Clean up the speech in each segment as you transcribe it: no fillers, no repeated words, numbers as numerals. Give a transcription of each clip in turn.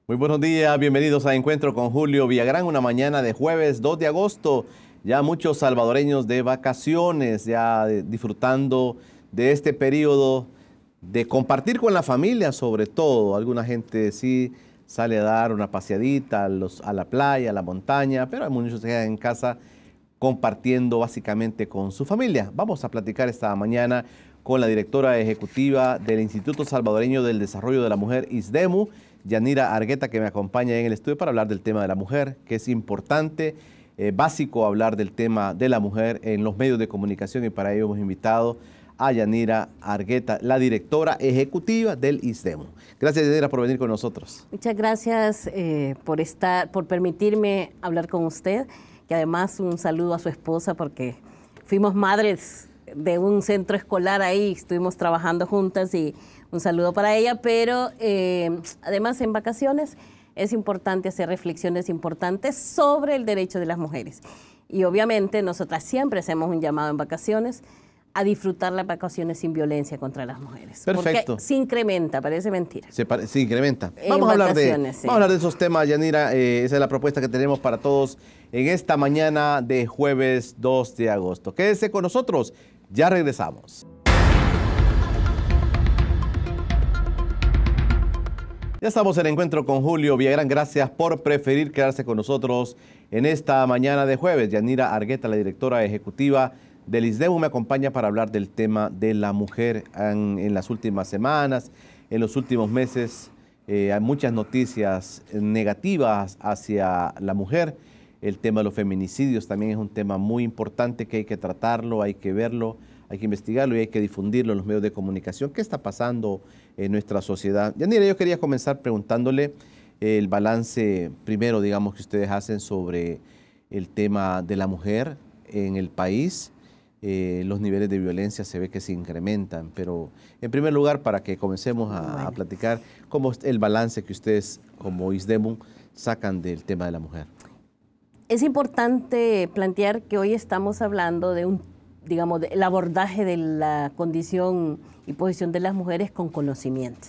Muy buenos días, bienvenidos a Encuentro con Julio Villagrán, una mañana de jueves 2 de agosto. Ya muchos salvadoreños de vacaciones, ya disfrutando de este periodo de compartir con la familia sobre todo. Alguna gente sí sale a dar una paseadita a la playa, a la montaña, pero hay muchos que quedan en casa compartiendo básicamente con su familia. Vamos a platicar esta mañana con la directora ejecutiva del Instituto Salvadoreño del Desarrollo de la Mujer, ISDEMU, Yanira Argueta, que me acompaña en el estudio para hablar del tema de la mujer, que es importante, básico hablar del tema de la mujer en los medios de comunicación, y para ello hemos invitado a Yanira Argueta, la directora ejecutiva del ISDEMU. Gracias, Yanira, por venir con nosotros. Muchas gracias por permitirme hablar con usted, que además un saludo a su esposa, porque fuimos madres de un centro escolar ahí, estuvimos trabajando juntas, y un saludo para ella, pero además en vacaciones es importante hacer reflexiones importantes sobre el derecho de las mujeres. Y obviamente nosotras siempre hacemos un llamado en vacaciones a disfrutar las vacaciones sin violencia contra las mujeres. Perfecto. Porque se incrementa, parece mentira. Se incrementa. Vamos a hablar de esos temas, Yanira. Esa es la propuesta que tenemos para todos en esta mañana de jueves 2 de agosto. Quédese con nosotros, ya regresamos. Ya estamos en Encuentro con Julio Villagrán. Gracias por preferir quedarse con nosotros en esta mañana de jueves. Yanira Argueta, la directora ejecutiva del ISDEMU, me acompaña para hablar del tema de la mujer. En las últimas semanas, en los últimos meses, hay muchas noticias negativas hacia la mujer. El tema de los feminicidios también es un tema muy importante que hay que tratarlo, hay que verlo, hay que investigarlo y hay que difundirlo en los medios de comunicación. ¿Qué está pasando en nuestra sociedad? Yanira, yo quería comenzar preguntándole el balance primero, digamos, que ustedes hacen sobre el tema de la mujer en el país. Los niveles de violencia se ve que se incrementan, pero en primer lugar, para que comencemos a platicar, ¿cómo es el balance que ustedes como ISDEMU sacan del tema de la mujer? Es importante plantear que hoy estamos hablando de el abordaje de la condición y posición de las mujeres con conocimiento.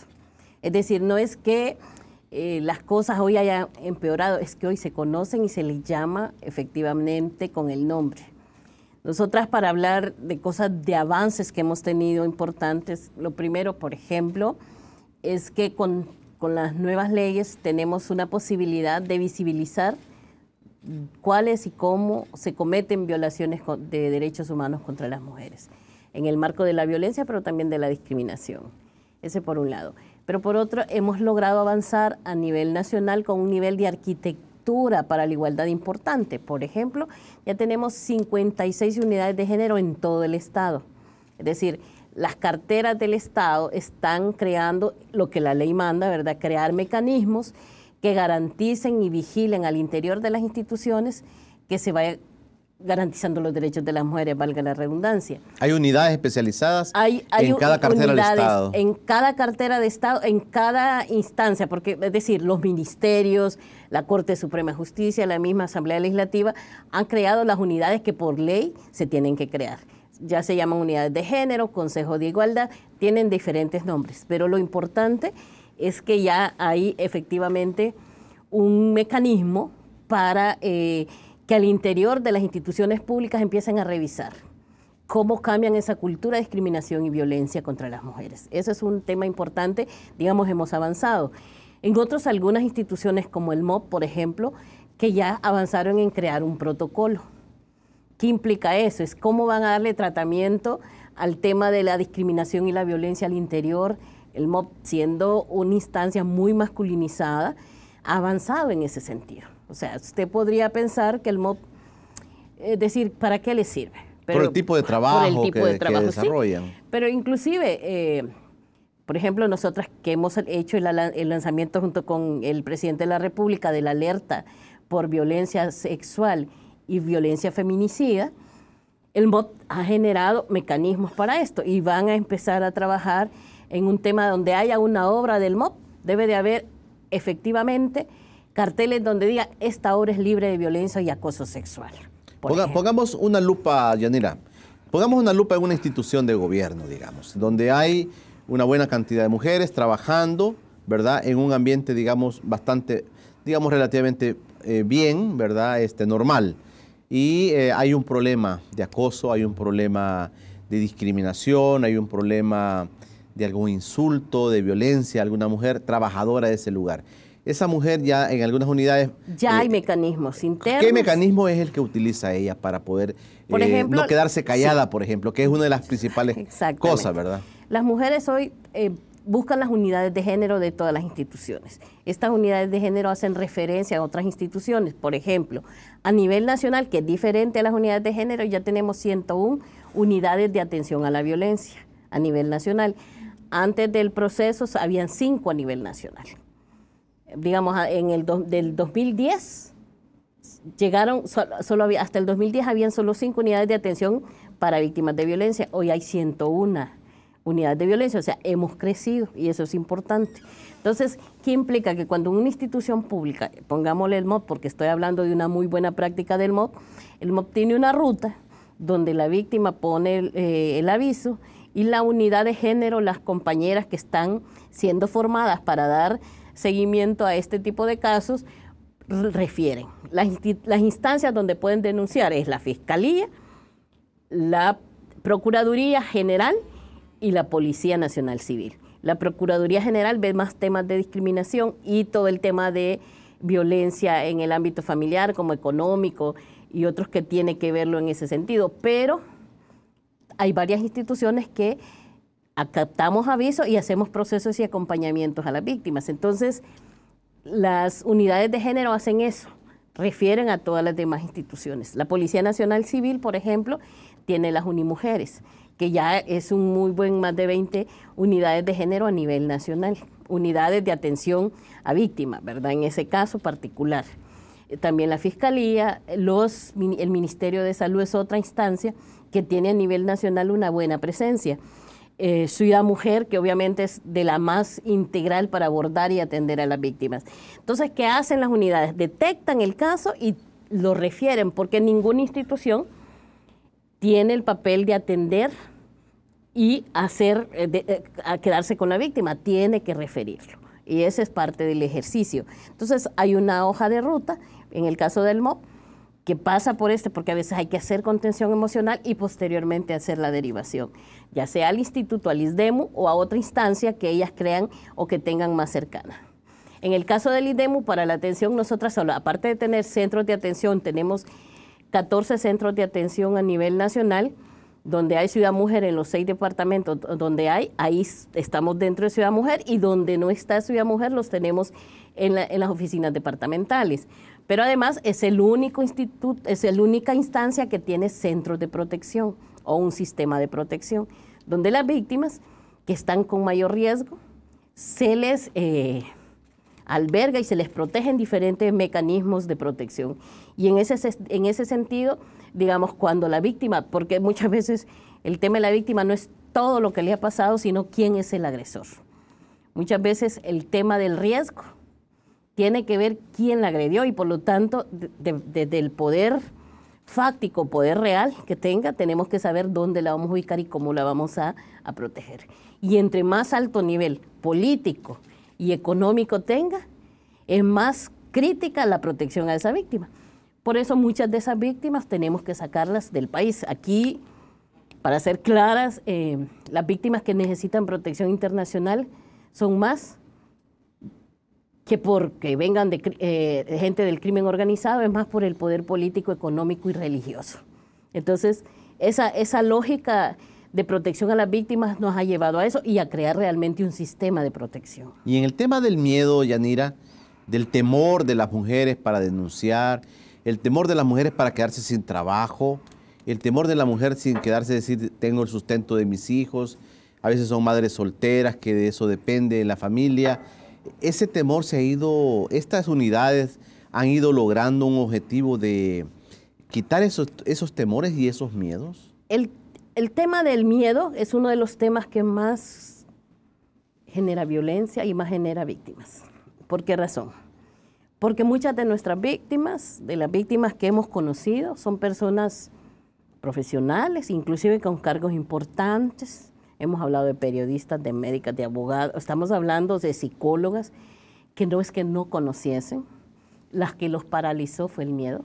Es decir, no es que las cosas hoy hayan empeorado, es que hoy se conocen y se les llama efectivamente con el nombre. Nosotras, para hablar de cosas, de avances que hemos tenido importantes, lo primero, por ejemplo, es que con las nuevas leyes tenemos una posibilidad de visibilizar cuáles y cómo se cometen violaciones de derechos humanos contra las mujeres, en el marco de la violencia, pero también de la discriminación. Ese por un lado. Pero por otro, hemos logrado avanzar a nivel nacional con un nivel de arquitectura para la igualdad importante. Por ejemplo, ya tenemos 56 unidades de género en todo el Estado. Es decir, las carteras del Estado están creando lo que la ley manda, ¿verdad? Crear mecanismos que garanticen y vigilen al interior de las instituciones que se vaya garantizando los derechos de las mujeres, valga la redundancia. ¿Hay unidades especializadas en cada cartera del Estado? En cada cartera de Estado, en cada instancia, porque es decir, los ministerios, la Corte Suprema de Justicia, la misma Asamblea Legislativa han creado las unidades que por ley se tienen que crear. Ya se llaman unidades de género, Consejo de Igualdad, tienen diferentes nombres, pero lo importante es que ya hay efectivamente un mecanismo para que al interior de las instituciones públicas empiecen a revisar cómo cambian esa cultura de discriminación y violencia contra las mujeres. Eso es un tema importante, digamos, hemos avanzado. En otros, algunas instituciones como el MOP, por ejemplo, que ya avanzaron en crear un protocolo. ¿Qué implica eso? Es cómo van a darle tratamiento al tema de la discriminación y la violencia al interior. El MOP, siendo una instancia muy masculinizada, ha avanzado en ese sentido. O sea, usted podría pensar que el MOP, es decir, ¿para qué le sirve? Pero, por el tipo de trabajo que desarrollan. Sí, pero inclusive, por ejemplo, nosotras que hemos hecho el lanzamiento junto con el presidente de la República de la alerta por violencia sexual y violencia feminicida, el MOP ha generado mecanismos para esto y van a empezar a trabajar en un tema donde haya una obra del MOP, debe de haber efectivamente carteles donde diga esta obra es libre de violencia y acoso sexual. Pongamos una lupa, Yanira, pongamos una lupa en una institución de gobierno, digamos, donde hay una buena cantidad de mujeres trabajando ¿verdad? En un ambiente, digamos, bastante, digamos, relativamente bien, ¿verdad? Normal. Y hay un problema de acoso, hay un problema de discriminación, hay un problema de algún insulto, de violencia a alguna mujer trabajadora de ese lugar. Esa mujer ya en algunas unidades... Ya hay mecanismos internos. ¿Qué mecanismo es el que utiliza ella para poder por ejemplo, no quedarse callada, sí, por ejemplo, que es una de las principales cosas, ¿verdad? Las mujeres hoy buscan las unidades de género de todas las instituciones. Estas unidades de género hacen referencia a otras instituciones. Por ejemplo, a nivel nacional, que es diferente a las unidades de género, ya tenemos 101 unidades de atención a la violencia a nivel nacional. Antes del proceso habían 5 a nivel nacional. Digamos, del 2010 llegaron, hasta el 2010 habían solo 5 unidades de atención para víctimas de violencia. Hoy hay 101 unidades de violencia, o sea, hemos crecido y eso es importante. Entonces, ¿qué implica? Que cuando una institución pública, pongámosle el MOP, porque estoy hablando de una muy buena práctica del MOP, el MOP tiene una ruta donde la víctima pone el aviso y la unidad de género, las compañeras que están siendo formadas para dar seguimiento a este tipo de casos, refieren. Las instancias donde pueden denunciar es la Fiscalía, la Procuraduría General y la Policía Nacional Civil. La Procuraduría General ve más temas de discriminación y todo el tema de violencia en el ámbito familiar, como económico y otros que tiene que verlo en ese sentido, pero hay varias instituciones que captamos avisos y hacemos procesos y acompañamientos a las víctimas. Entonces, las unidades de género hacen eso, refieren a todas las demás instituciones. La Policía Nacional Civil, por ejemplo, tiene las Unimujeres, que ya es un muy buen, más de 20 unidades de género a nivel nacional, unidades de atención a víctimas, ¿verdad? En ese caso particular. También la Fiscalía, el Ministerio de Salud es otra instancia que tiene a nivel nacional una buena presencia. Ciudad Mujer, que obviamente es de la más integral para abordar y atender a las víctimas. Entonces, ¿qué hacen las unidades? Detectan el caso y lo refieren, porque ninguna institución tiene el papel de atender y a quedarse con la víctima, tiene que referirlo. Y ese es parte del ejercicio. Entonces, hay una hoja de ruta, en el caso del MOP, que pasa por porque a veces hay que hacer contención emocional y posteriormente hacer la derivación, ya sea al instituto, al ISDEMU o a otra instancia que ellas crean o que tengan más cercana. En el caso del ISDEMU, para la atención, nosotras solo, aparte de tener centros de atención, tenemos 14 centros de atención a nivel nacional, donde hay Ciudad Mujer en los 6 departamentos, donde ahí estamos dentro de Ciudad Mujer, y donde no está Ciudad Mujer los tenemos en las oficinas departamentales. Pero además es el único instituto, es la única instancia que tiene centros de protección o un sistema de protección, donde las víctimas que están con mayor riesgo se les alberga y se les protegen diferentes mecanismos de protección. Y en ese sentido, digamos, cuando la víctima, porque muchas veces el tema de la víctima no es todo lo que le ha pasado, sino quién es el agresor. Muchas veces el tema del riesgo tiene que ver quién la agredió y por lo tanto, desde el poder fáctico, poder real que tenga, tenemos que saber dónde la vamos a ubicar y cómo la vamos a proteger. Y entre más alto nivel político y económico tenga, es más crítica la protección a esa víctima. Por eso muchas de esas víctimas tenemos que sacarlas del país. Aquí, para ser claras, las víctimas que necesitan protección internacional son más que porque vengan de gente del crimen organizado, es más por el poder político, económico y religioso. Entonces, esa lógica de protección a las víctimas nos ha llevado a eso y a crear realmente un sistema de protección. Y en el tema del miedo, Yanira, del temor de las mujeres para denunciar, el temor de las mujeres para quedarse sin trabajo, el temor de la mujer sin quedarse decir, tengo el sustento de mis hijos, a veces son madres solteras, que de eso depende la familia. Ese temor estas unidades han ido logrando un objetivo de quitar esos temores y esos miedos. El tema del miedo es uno de los temas que más genera violencia y más genera víctimas. ¿Por qué razón? Porque muchas de nuestras víctimas, de las víctimas que hemos conocido, son personas profesionales, inclusive con cargos importantes, hemos hablado de periodistas, de médicas, de abogados, estamos hablando de psicólogas que no es que no conociesen, las que los paralizó fue el miedo.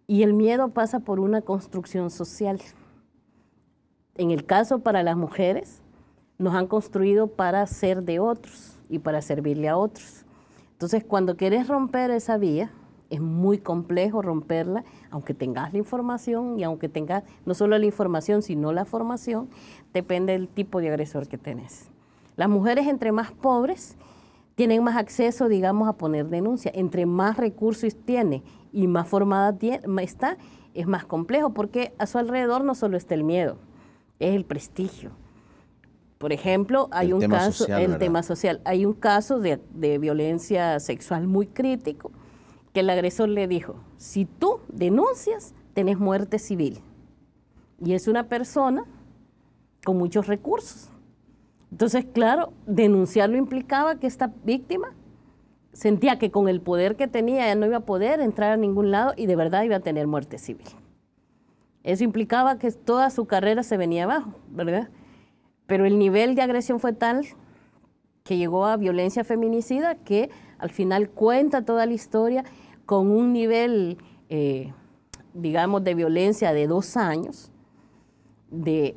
Y el miedo pasa por una construcción social. En el caso para las mujeres, nos han construido para ser de otros y para servirle a otros. Entonces, cuando quieres romper esa vía, es muy complejo romperla, aunque tengas la información y aunque tengas no solo la información, sino la formación, depende del tipo de agresor que tenés. Las mujeres, entre más pobres, tienen más acceso, digamos, a poner denuncia. Entre más recursos tiene y más formada está, es más complejo, porque a su alrededor no solo está el miedo, es el prestigio. Por ejemplo, hay un caso, el tema social, hay un caso de violencia sexual muy crítico, que el agresor le dijo, si tú denuncias, tenés muerte civil. Y es una persona con muchos recursos. Entonces, claro, denunciarlo implicaba que esta víctima sentía que con el poder que tenía, ella no iba a poder entrar a ningún lado y de verdad iba a tener muerte civil. Eso implicaba que toda su carrera se venía abajo, ¿verdad? Pero el nivel de agresión fue tal que llegó a violencia feminicida, que al final cuenta toda la historia con un nivel, digamos, de violencia de 2 años de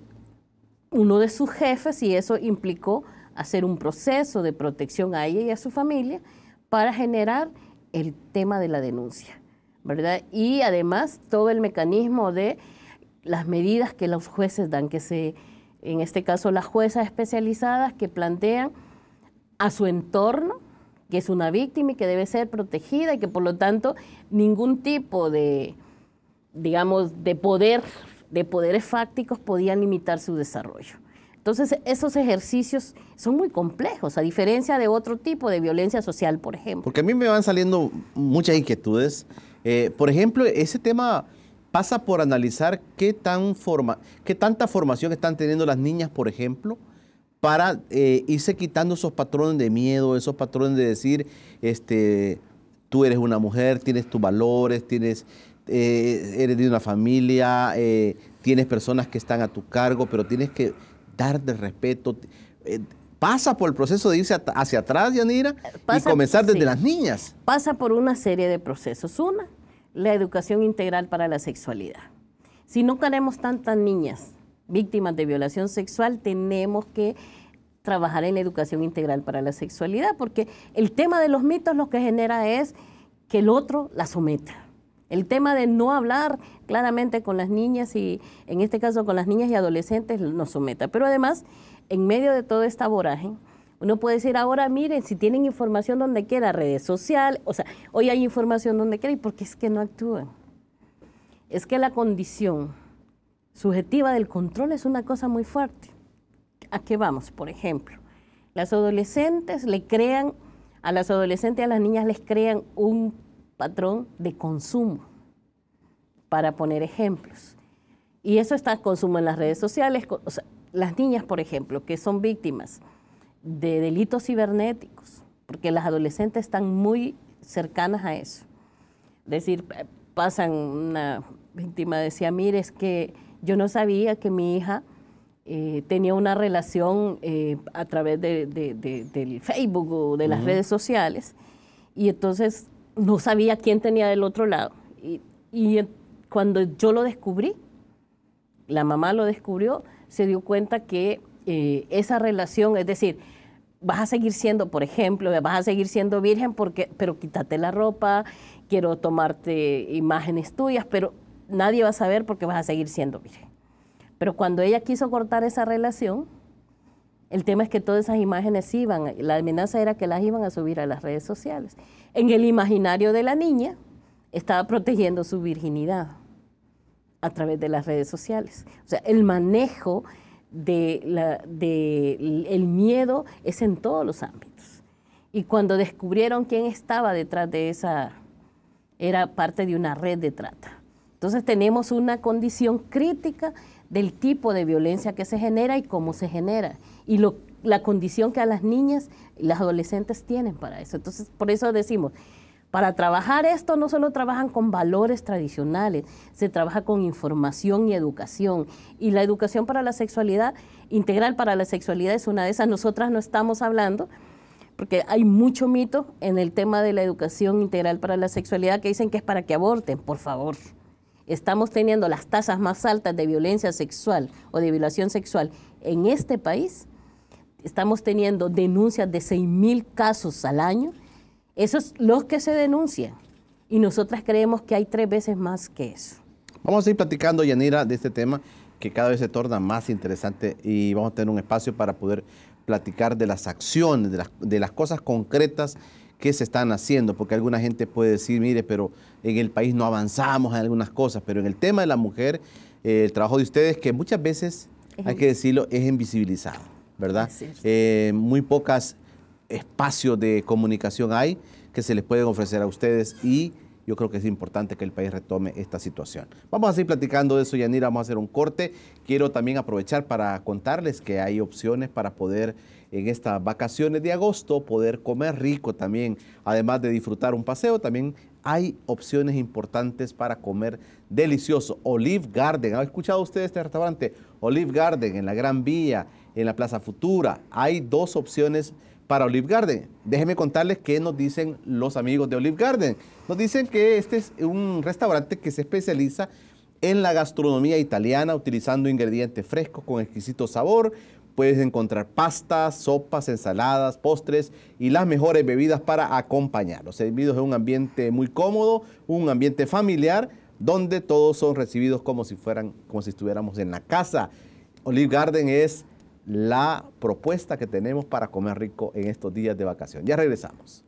uno de sus jefes, y eso implicó hacer un proceso de protección a ella y a su familia para generar el tema de la denuncia, ¿verdad? Y además todo el mecanismo de las medidas que los jueces dan, en este caso las juezas especializadas que plantean a su entorno, que es una víctima y que debe ser protegida y que por lo tanto ningún tipo de, digamos, de poderes fácticos podían limitar su desarrollo. Entonces, esos ejercicios son muy complejos, a diferencia de otro tipo de violencia social, por ejemplo. Porque a mí me van saliendo muchas inquietudes. Por ejemplo, ese tema pasa por analizar qué tanta formación están teniendo las niñas, por ejemplo, para irse quitando esos patrones de miedo, esos patrones de decir, tú eres una mujer, tienes tus valores, eres de una familia, tienes personas que están a tu cargo, pero tienes que darte respeto. Pasa por el proceso de irse hacia atrás, Yanira, y comenzar desde las niñas. Pasa por una serie de procesos. Una, la educación integral para la sexualidad. Si no queremos tantas niñas víctimas de violación sexual, tenemos que trabajar en la educación integral para la sexualidad, porque el tema de los mitos lo que genera es que el otro la someta. El tema de no hablar claramente con las niñas y, en este caso, con las niñas y adolescentes, nos someta. Pero además, en medio de toda esta vorágine, uno puede decir, ahora miren, si tienen información donde quiera, redes sociales, o sea, hoy hay información donde quiera, ¿y por qué es que no actúan? Es que la condición subjetiva del control es una cosa muy fuerte. ¿A qué vamos? Por ejemplo, las adolescentes le crean, a las adolescentes y a las niñas les crean un patrón de consumo, para poner ejemplos. Y eso está consumo en las redes sociales. O sea, las niñas, por ejemplo, que son víctimas de delitos cibernéticos, porque las adolescentes están muy cercanas a eso. Es decir, una víctima decía, mire, es que yo no sabía que mi hija tenía una relación a través del Facebook o de las redes sociales, y entonces no sabía quién tenía del otro lado. Y cuando yo lo descubrí, la mamá lo descubrió, se dio cuenta que esa relación, es decir, vas a seguir siendo, por ejemplo, vas a seguir siendo virgen, pero quítate la ropa, quiero tomarte imágenes tuyas, pero nadie va a saber porque vas a seguir siendo virgen. Pero cuando ella quiso cortar esa relación, el tema es que todas esas imágenes la amenaza era que las iban a subir a las redes sociales. En el imaginario de la niña, estaba protegiendo su virginidad a través de las redes sociales. O sea, el manejo el miedo es en todos los ámbitos. Y cuando descubrieron quién estaba detrás de esa, era parte de una red de trata. Entonces tenemos una condición crítica del tipo de violencia que se genera y cómo se genera, y la condición que a las niñas y las adolescentes tienen para eso. Entonces, por eso decimos, Para trabajar esto no solo trabajan con valores tradicionales, se trabaja con información y educación. Y la educación para la sexualidad, integral para la sexualidad es una de esas. Nosotras no estamos hablando, porque hay mucho mito en el tema de la educación integral para la sexualidad que dicen que es para que aborten, por favor. Estamos teniendo las tasas más altas de violencia sexual o de violación sexual en este país. Estamos teniendo denuncias de 6.000 casos al año. Esos son los que se denuncian. Y nosotras creemos que hay 3 veces más que eso. Vamos a ir platicando, Yanira, de este tema que cada vez se torna más interesante y vamos a tener un espacio para poder platicar de las acciones, de las cosas concretas que se están haciendo, porque alguna gente puede decir, mire, pero en el país no avanzamos en algunas cosas, pero en el tema de la mujer, el trabajo de ustedes, que muchas veces, hay que decirlo, es invisibilizado, ¿verdad? Muy pocos espacios de comunicación hay que se les pueden ofrecer a ustedes y yo creo que es importante que el país retome esta situación. Vamos a seguir platicando de eso, Yanira, vamos a hacer un corte. Quiero también aprovechar para contarles que hay opciones para poder, en estas vacaciones de agosto, poder comer rico también. Además de disfrutar un paseo, también hay opciones importantes para comer delicioso. Olive Garden, ¿han escuchado ustedes este restaurante? Olive Garden, en la Gran Vía, en la Plaza Futura. Hay 2 opciones para Olive Garden. Déjenme contarles qué nos dicen los amigos de Olive Garden. Nos dicen que este es un restaurante que se especializa en la gastronomía italiana, utilizando ingredientes frescos con exquisito sabor. Puedes encontrar pastas, sopas, ensaladas, postres y las mejores bebidas para acompañarlos. Servidos en un ambiente muy cómodo, un ambiente familiar, donde todos son recibidos como si estuviéramos en la casa. Olive Garden es la propuesta que tenemos para comer rico en estos días de vacación. Ya regresamos.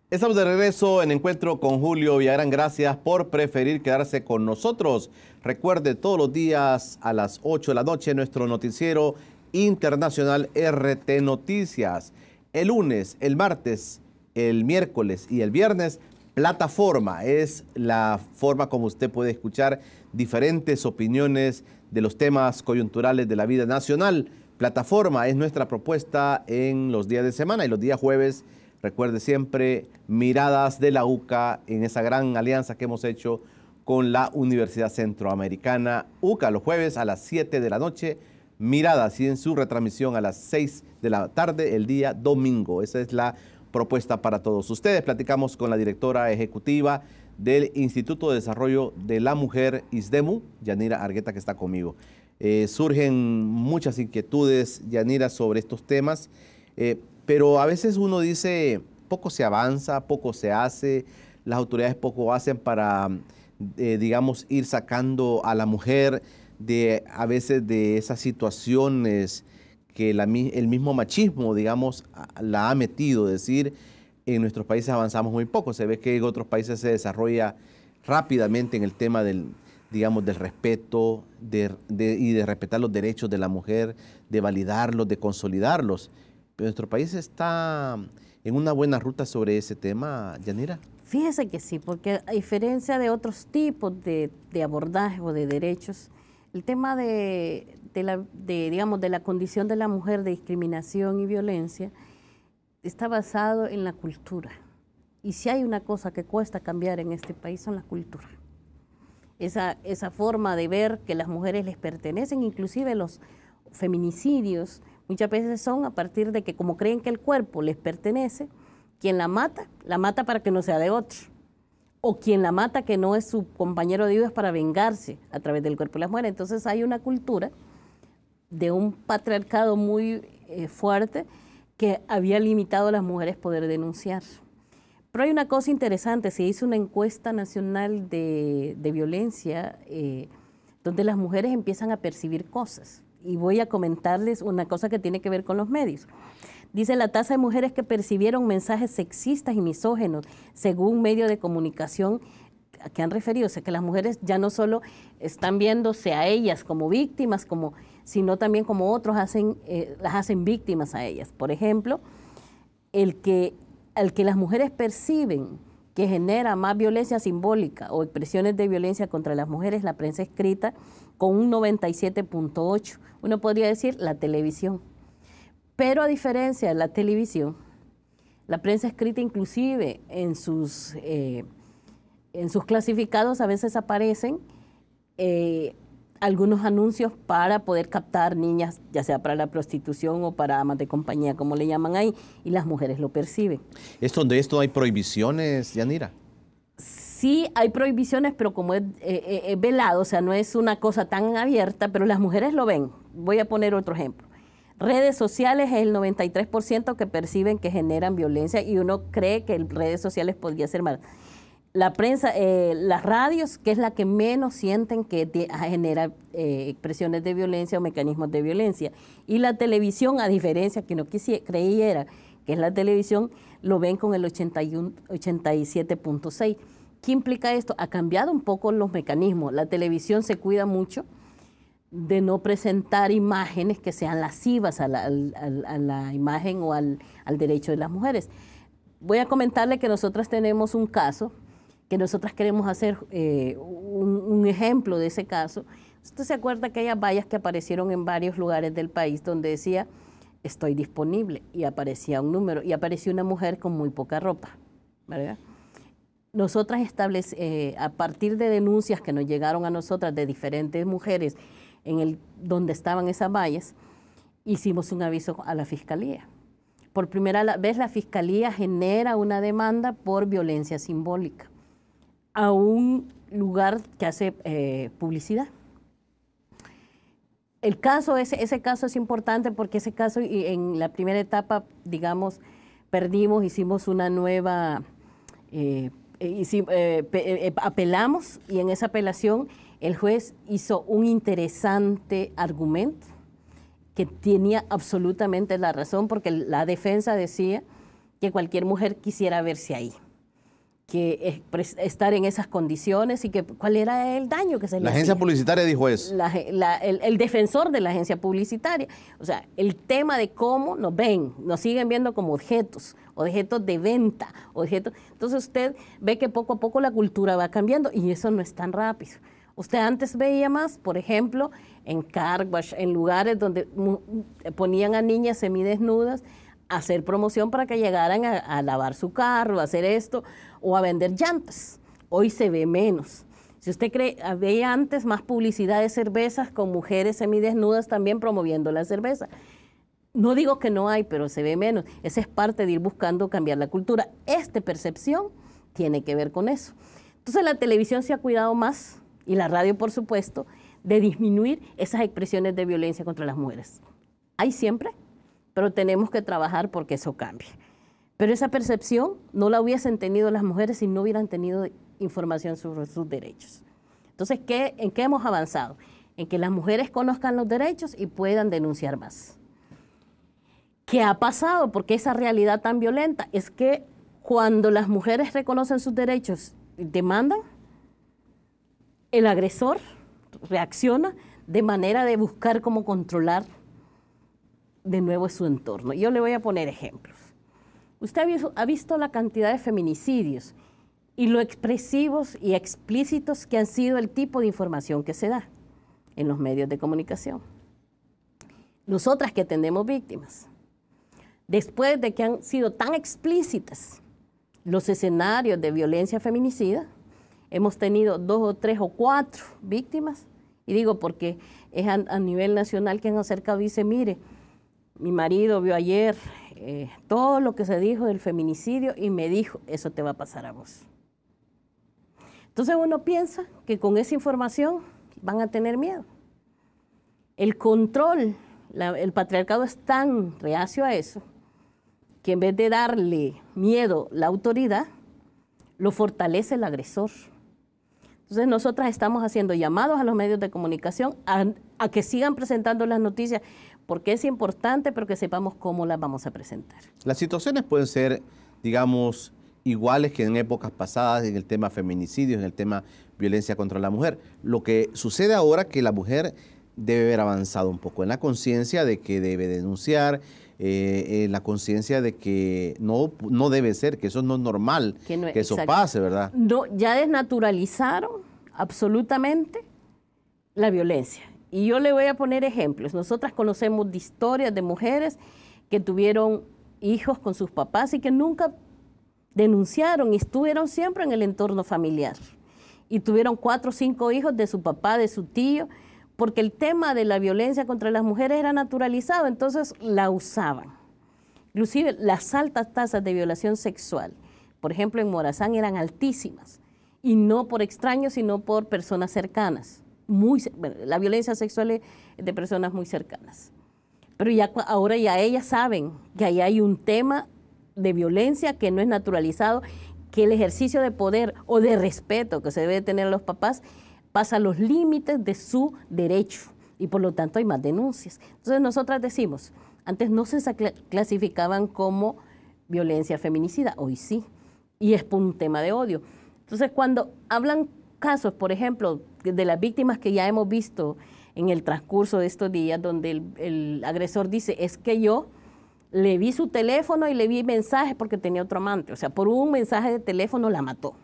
Estamos de regreso en Encuentro con Julio Villagrán. Gracias por preferir quedarse con nosotros. Recuerde, todos los días a las 8 de la noche nuestro noticiero internacional RT Noticias. El lunes, el martes, el miércoles y el viernes, Plataforma es la forma como usted puede escuchar diferentes opiniones de los temas coyunturales de la vida nacional. Plataforma es nuestra propuesta en los días de semana y los días jueves. Recuerde siempre Miradas de la UCA en esa gran alianza que hemos hecho con la Universidad Centroamericana. UCA los jueves a las 7 de la noche, Miradas y en su retransmisión a las 6 de la tarde el día domingo. Esa es la propuesta para todos ustedes. Platicamos con la directora ejecutiva del Instituto de Desarrollo de la Mujer, ISDEMU, Yanira Argueta, que está conmigo. Surgen muchas inquietudes, Yanira, sobre estos temas, pero a veces uno dice, poco se avanza, poco se hace, las autoridades poco hacen para, digamos, ir sacando a la mujer a veces de esas situaciones que el mismo machismo, digamos, la ha metido. Es decir, en nuestros países avanzamos muy poco. Se ve que en otros países se desarrolla rápidamente en el tema del, digamos, del respeto y de respetar los derechos de la mujer, de validarlos, de consolidarlos. Pero nuestro país está en una buena ruta sobre ese tema, Yanira. Fíjese que sí, porque a diferencia de otros tipos de abordaje o de derechos, el tema digamos, de la condición de la mujer, de discriminación y violencia, está basado en la cultura. Y si hay una cosa que cuesta cambiar en este país son las culturas. Esa forma de ver que las mujeres les pertenecen, inclusive los feminicidios, muchas veces son a partir de que como creen que el cuerpo les pertenece, quien la mata para que no sea de otro. O quien la mata que no es su compañero de vida es para vengarse a través del cuerpo de las mujeres. Entonces hay una cultura de un patriarcado muy fuerte que había limitado a las mujeres poder denunciar. Pero hay una cosa interesante, se hizo una encuesta nacional de violencia donde las mujeres empiezan a percibir cosas. Y voy a comentarles una cosa que tiene que ver con los medios. Dice, la tasa de mujeres que percibieron mensajes sexistas y misógenos, según medios de comunicación que han referido, o sea, que las mujeres ya no solo están viéndose a ellas como víctimas, sino también como otros las hacen víctimas a ellas. Por ejemplo, al que las mujeres perciben que genera más violencia simbólica o expresiones de violencia contra las mujeres, la prensa escrita, con un 97.8. Uno podría decir la televisión. Pero a diferencia de la televisión, la prensa escrita inclusive en sus clasificados a veces aparecen algunos anuncios para poder captar niñas, ya sea para la prostitución o para amas de compañía, como le llaman ahí, y las mujeres lo perciben. ¿De esto hay prohibiciones, Yanira? Sí, hay prohibiciones, pero como es velado, o sea, no es una cosa tan abierta, pero las mujeres lo ven. Voy a poner otro ejemplo. Redes sociales, el 93% que perciben que generan violencia y uno cree que redes sociales podría ser más. La prensa, las radios, que es la que menos sienten que genera expresiones de violencia o mecanismos de violencia. Y la televisión, a diferencia que no creyera que es la televisión, lo ven con el 87.6. ¿Qué implica esto? Ha cambiado un poco los mecanismos. La televisión se cuida mucho de no presentar imágenes que sean lascivas a la imagen o al derecho de las mujeres. Voy a comentarle que nosotras tenemos un caso, que nosotras queremos hacer un ejemplo de ese caso. ¿Usted se acuerda de aquellas vallas que aparecieron en varios lugares del país donde decía, estoy disponible, y aparecía un número, y apareció una mujer con muy poca ropa, ¿verdad? Nosotras a partir de denuncias que nos llegaron a nosotras de diferentes mujeres donde estaban esas vallas, hicimos un aviso a la Fiscalía. Por primera vez la Fiscalía genera una demanda por violencia simbólica a un lugar que hace publicidad. Ese caso es importante porque ese caso en la primera etapa, digamos, hicimos una nueva... apelamos, y en esa apelación el juez hizo un interesante argumento que tenía absolutamente la razón, porque la defensa decía que cualquier mujer quisiera verse ahí, que estar en esas condiciones y que cuál era el daño que se le hacía. La agencia publicitaria dijo eso. El defensor de la agencia publicitaria. O sea, el tema de cómo nos siguen viendo como objetos de venta, Entonces usted ve que poco a poco la cultura va cambiando y eso no es tan rápido. Usted antes veía más, por ejemplo, en car wash, en lugares donde ponían a niñas semidesnudas a hacer promoción para que llegaran a lavar su carro, a hacer esto, o a vender llantas. Hoy se ve menos. Si usted cree, había antes más publicidad de cervezas con mujeres semidesnudas también promoviendo la cerveza. No digo que no hay, pero se ve menos. Esa es parte de ir buscando cambiar la cultura. Esta percepción tiene que ver con eso. Entonces la televisión se ha cuidado más, y la radio, por supuesto, de disminuir esas expresiones de violencia contra las mujeres. Hay siempre, pero tenemos que trabajar porque eso cambie. Pero esa percepción no la hubiesen tenido las mujeres si no hubieran tenido información sobre sus derechos. Entonces, ¿en qué hemos avanzado? En que las mujeres conozcan los derechos y puedan denunciar más. ¿Qué ha pasado? Porque esa realidad tan violenta es que cuando las mujeres reconocen sus derechos y demandan, el agresor reacciona de manera de buscar cómo controlar de nuevo su entorno. Yo le voy a poner ejemplos. Usted ha visto la cantidad de feminicidios y lo expresivos y explícitos que han sido el tipo de información que se da en los medios de comunicación. Nosotras que atendemos víctimas, después de que han sido tan explícitas los escenarios de violencia feminicida, hemos tenido 2 o 3 o 4 víctimas, y digo porque es a nivel nacional que han acercado y dice, mire, mi marido vio ayer todo lo que se dijo del feminicidio y me dijo, eso te va a pasar a vos. Entonces uno piensa que con esa información van a tener miedo. El control, el patriarcado es tan reacio a eso, que en vez de darle miedo la autoridad, lo fortalece el agresor. Entonces nosotras estamos haciendo llamados a los medios de comunicación a que sigan presentando las noticias, porque es importante, pero que sepamos cómo las vamos a presentar. Las situaciones pueden ser, digamos, iguales que en épocas pasadas en el tema feminicidios, en el tema violencia contra la mujer. Lo que sucede ahora es que la mujer debe haber avanzado un poco en la conciencia de que debe denunciar, en la conciencia de que no debe ser, que eso no es normal, que eso exacto. Pase, ¿verdad? No, ya desnaturalizaron absolutamente la violencia. Y yo le voy a poner ejemplos. Nosotras conocemos de historias de mujeres que tuvieron hijos con sus papás y que nunca denunciaron y estuvieron siempre en el entorno familiar. Y tuvieron 4 o 5 hijos de su papá, de su tío, porque el tema de la violencia contra las mujeres era naturalizado, entonces la usaban. Inclusive las altas tasas de violación sexual, por ejemplo en Morazán, eran altísimas, y no por extraños, sino por personas cercanas. La violencia sexual es de personas muy cercanas. Pero ahora ya ellas saben que ahí hay un tema de violencia que no es naturalizado, que el ejercicio de poder o de respeto que se debe tener a los papás pasa los límites de su derecho y por lo tanto hay más denuncias. Entonces nosotras decimos, antes no se clasificaban como violencia feminicida, hoy sí, y es por un tema de odio. Entonces cuando hablan casos, por ejemplo, de las víctimas que ya hemos visto en el transcurso de estos días, donde el agresor dice, es que yo le vi su teléfono y le vi mensajes porque tenía otro amante, o sea, por un mensaje de teléfono la mató.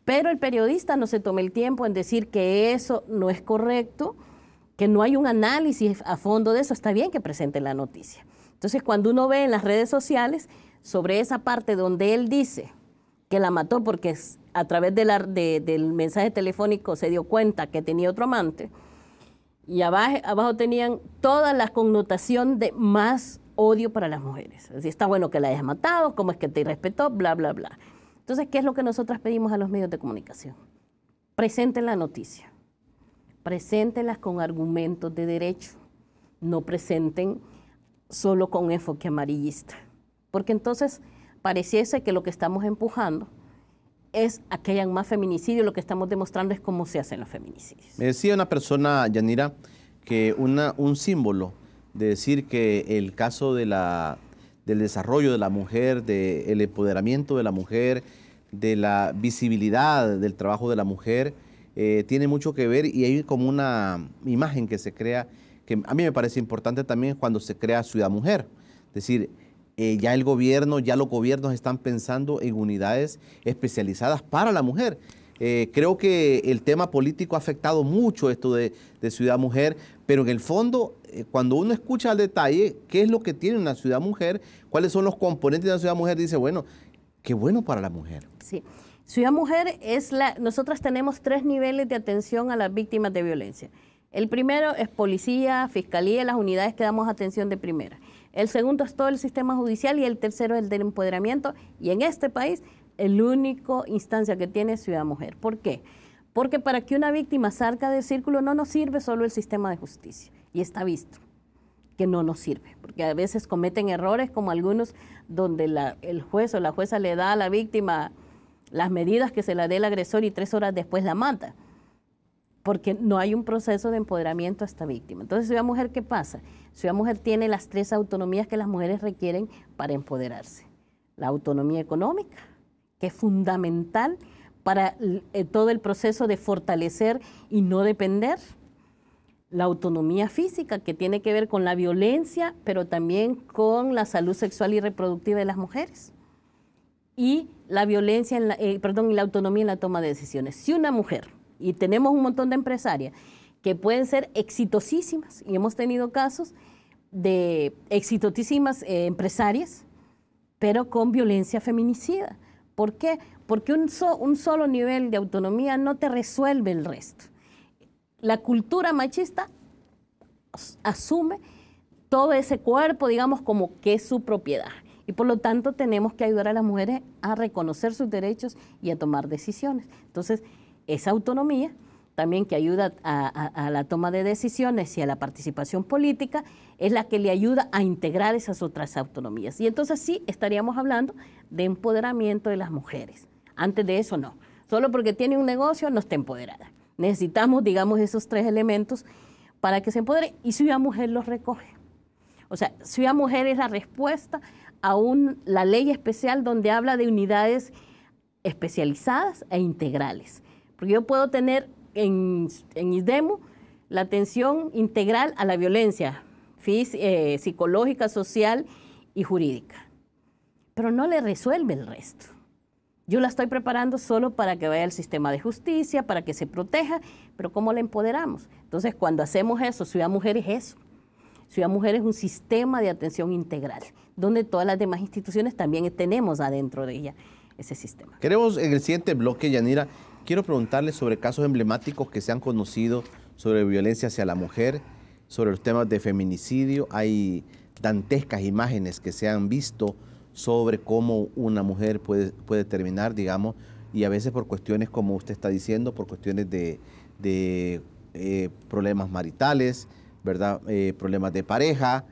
Pero el periodista no se toma el tiempo en decir que eso no es correcto, que no hay un análisis a fondo de eso. Está bien que presente la noticia. Entonces, cuando uno ve en las redes sociales sobre esa parte donde él dice que la mató porque a través del mensaje telefónico se dio cuenta que tenía otro amante, y abajo tenían toda la connotación de más odio para las mujeres. Así, está bueno que la hayas matado, cómo es que te irrespetó, bla, bla, bla. Entonces, ¿qué es lo que nosotras pedimos a los medios de comunicación? Presenten la noticia, preséntenlas con argumentos de derecho, no presenten solo con enfoque amarillista, porque entonces pareciese que lo que estamos empujando es a que hayan más feminicidios, lo que estamos demostrando es cómo se hacen los feminicidios. Me decía una persona, Yanira, que un símbolo de decir que el caso del desarrollo de la mujer, del empoderamiento de la mujer, de la visibilidad del trabajo de la mujer, tiene mucho que ver, y hay como una imagen que se crea, que a mí me parece importante también cuando se crea Ciudad Mujer. Es decir, ya los gobiernos están pensando en unidades especializadas para la mujer. Creo que el tema político ha afectado mucho esto de Ciudad Mujer, pero en el fondo, cuando uno escucha al detalle qué es lo que tiene una Ciudad Mujer, cuáles son los componentes de una Ciudad Mujer, dice, bueno, qué bueno para la mujer. Sí. Ciudad Mujer nosotras tenemos 3 niveles de atención a las víctimas de violencia. El primero es policía, fiscalía, las unidades que damos atención de primera. El segundo es todo el sistema judicial y el tercero es el del empoderamiento. Y en este país, el único instancia que tiene es Ciudad Mujer. ¿Por qué? Porque para que una víctima salga del círculo no nos sirve solo el sistema de justicia. Y está visto que no nos sirve, porque a veces cometen errores como algunos donde el juez o la jueza le da a la víctima las medidas que se la dé el agresor y 3 horas después la mata, porque no hay un proceso de empoderamiento a esta víctima. Entonces, Ciudad Mujer, ¿qué pasa? Ciudad Mujer tiene las 3 autonomías que las mujeres requieren para empoderarse. La autonomía económica, que es fundamental para todo el proceso de fortalecer y no depender. La autonomía física, que tiene que ver con la violencia, pero también con la salud sexual y reproductiva de las mujeres. Y la violencia, y la autonomía en la toma de decisiones. Si una mujer, y tenemos un montón de empresarias que pueden ser exitosísimas, y hemos tenido casos de exitosísimas empresarias, pero con violencia feminicida. ¿Por qué? Porque un solo nivel de autonomía no te resuelve el resto. La cultura machista asume todo ese cuerpo, digamos, como que es su propiedad. Y por lo tanto tenemos que ayudar a las mujeres a reconocer sus derechos y a tomar decisiones. Entonces, esa autonomía también que ayuda a la toma de decisiones y a la participación política es la que le ayuda a integrar esas otras autonomías. Y entonces sí estaríamos hablando de empoderamiento de las mujeres. Antes de eso no. Solo porque tiene un negocio no está empoderada. Necesitamos, digamos, esos 3 elementos para que se empodere, y Ciudad Mujer los recoge. O sea, Ciudad Mujer es la respuesta a la ley especial donde habla de unidades especializadas e integrales. Porque yo puedo tener en ISDEMU la atención integral a la violencia psicológica, social y jurídica, pero no le resuelve el resto. Yo la estoy preparando solo para que vaya al sistema de justicia, para que se proteja, pero ¿cómo la empoderamos? Entonces, cuando hacemos eso, Ciudad Mujer es eso. Ciudad Mujer es un sistema de atención integral, donde todas las demás instituciones también tenemos adentro de ella ese sistema. Queremos en el siguiente bloque, Yanira, quiero preguntarle sobre casos emblemáticos que se han conocido sobre violencia hacia la mujer, sobre los temas de feminicidio. Hay dantescas imágenes que se han visto sobre cómo una mujer puede terminar, digamos, y a veces por cuestiones, como usted está diciendo, por cuestiones de problemas maritales, ¿verdad? Problemas de pareja,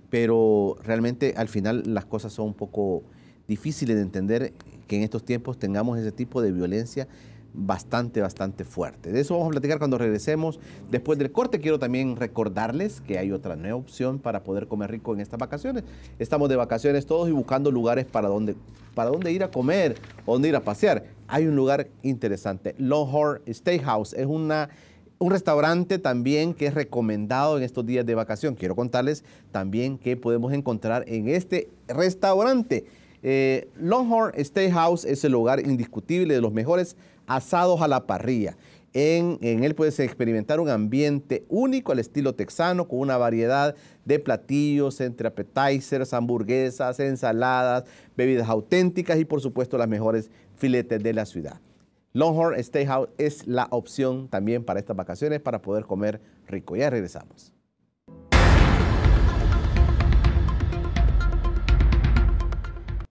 pero realmente al final las cosas son un poco difíciles de entender, que en estos tiempos tengamos ese tipo de violencia bastante fuerte. De eso vamos a platicar cuando regresemos. Después del corte, quiero también recordarles que hay otra nueva opción para poder comer rico en estas vacaciones. Estamos de vacaciones todos y buscando lugares para dónde ir a comer, dónde ir a pasear. Hay un lugar interesante, Longhorn Steakhouse. Es un restaurante también que es recomendado en estos días de vacación. Quiero contarles también qué podemos encontrar en este restaurante. Longhorn Steakhouse es el lugar indiscutible de los mejores asados a la parrilla. En él puedes experimentar un ambiente único al estilo texano, con una variedad de platillos entre appetizers, hamburguesas, ensaladas, bebidas auténticas y por supuesto las mejores filetes de la ciudad. Longhorn Steakhouse es la opción también para estas vacaciones para poder comer rico. Ya regresamos.